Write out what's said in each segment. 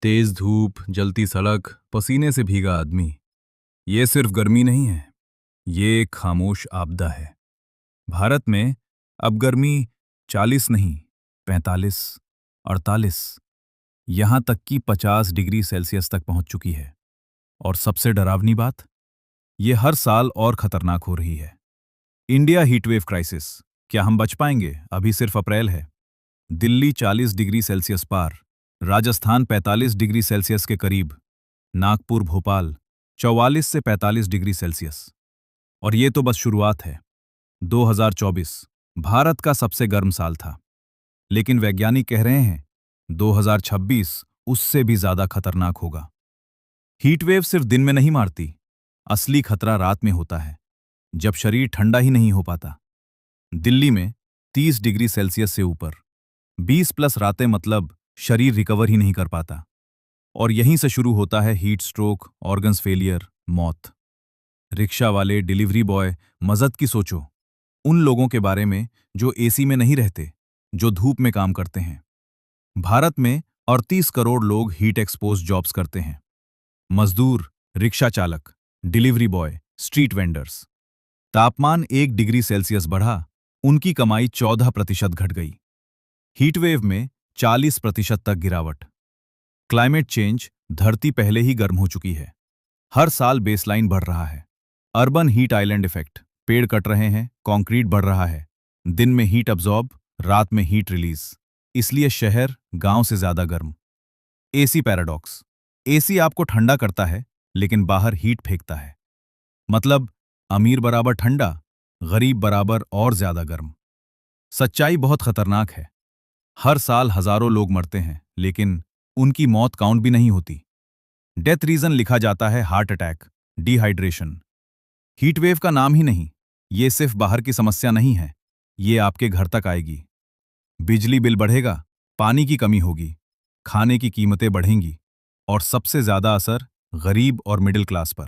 तेज धूप, जलती सड़क, पसीने से भीगा आदमी। ये सिर्फ गर्मी नहीं है, ये एक खामोश आपदा है। भारत में अब गर्मी 40 नहीं, 45, 48, यहां तक कि 50 डिग्री सेल्सियस तक पहुंच चुकी है। और सबसे डरावनी बात, ये हर साल और खतरनाक हो रही है। India heatwave crisis. क्या हम बच पाएंगे? अभी सिर्फ अप्रैल है। दिल्ली 40 डिग्री सेल्सियस पार, राजस्थान 45 डिग्री सेल्सियस के करीब, नागपुर, भोपाल 44 से 45 डिग्री सेल्सियस। और ये तो बस शुरुआत है। 2024 भारत का सबसे गर्म साल था, लेकिन वैज्ञानिक कह रहे हैं 2026 उससे भी ज्यादा खतरनाक होगा। हीटवेव सिर्फ दिन में नहीं मारती, असली खतरा रात में होता है, जब शरीर ठंडा ही नहीं हो पाता। दिल्ली में 30 डिग्री सेल्सियस से ऊपर 20 प्लस रातें, मतलब शरीर रिकवर ही नहीं कर पाता। और यहीं से शुरू होता है हीट स्ट्रोक, ऑर्गन्स फेलियर, मौत। रिक्शा वाले, डिलीवरी बॉय, मदद की सोचो। उन लोगों के बारे में जो एसी में नहीं रहते, जो धूप में काम करते हैं। भारत में 38 करोड़ लोग हीट एक्सपोज जॉब्स करते हैं। मजदूर, रिक्शा चालक, डिलीवरी बॉय, स्ट्रीट वेंडर्स। तापमान 1 डिग्री सेल्सियस बढ़ा, उनकी कमाई 14% घट गई। हीटवेव में 40% तक गिरावट। Climate change. धरती पहले ही गर्म हो चुकी है। हर साल बेसलाइन बढ़ रहा है। Urban heat island effect. पेड़ कट रहे हैं, कंक्रीट बढ़ रहा है। दिन में हीट अब्जॉर्ब, रात में हीट रिलीज। इसलिए शहर गांव से ज्यादा गर्म। AC paradox. एसी आपको ठंडा करता है, लेकिन बाहर हीट फेंकता है। मतलब अमीर बराबर ठंडा, गरीब बराबर और ज्यादा गर्म। सच्चाई बहुत खतरनाक है। हर साल हजारों लोग मरते हैं, लेकिन उनकी मौत काउंट भी नहीं होती। डेथ रीजन लिखा जाता है हार्ट अटैक, डिहाइड्रेशन। हीटवेव का नाम ही नहीं। ये सिर्फ बाहर की समस्या नहीं है, ये आपके घर तक आएगी। बिजली बिल बढ़ेगा, पानी की कमी होगी, खाने की कीमतें बढ़ेंगी, और सबसे ज्यादा असर गरीब और मिडिल क्लास पर।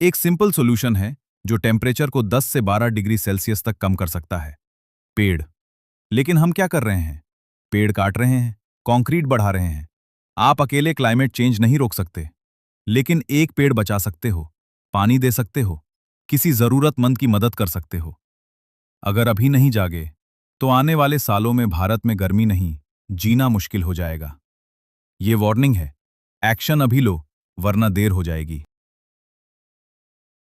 एक सिंपल सॉल्यूशन है जो टेम्परेचर को 10 से 12 डिग्री सेल्सियस तक कम कर सकता है। पेड़। लेकिन हम क्या कर रहे हैं? पेड़ काट रहे हैं, कंक्रीट बढ़ा रहे हैं। आप अकेले क्लाइमेट चेंज नहीं रोक सकते, लेकिन एक पेड़ बचा सकते हो, पानी दे सकते हो, किसी जरूरतमंद की मदद कर सकते हो। अगर अभी नहीं जागे, तो आने वाले सालों में भारत में गर्मी नहीं, जीना मुश्किल हो जाएगा। ये वार्निंग है। एक्शन अभी लो, वरना देर हो जाएगी।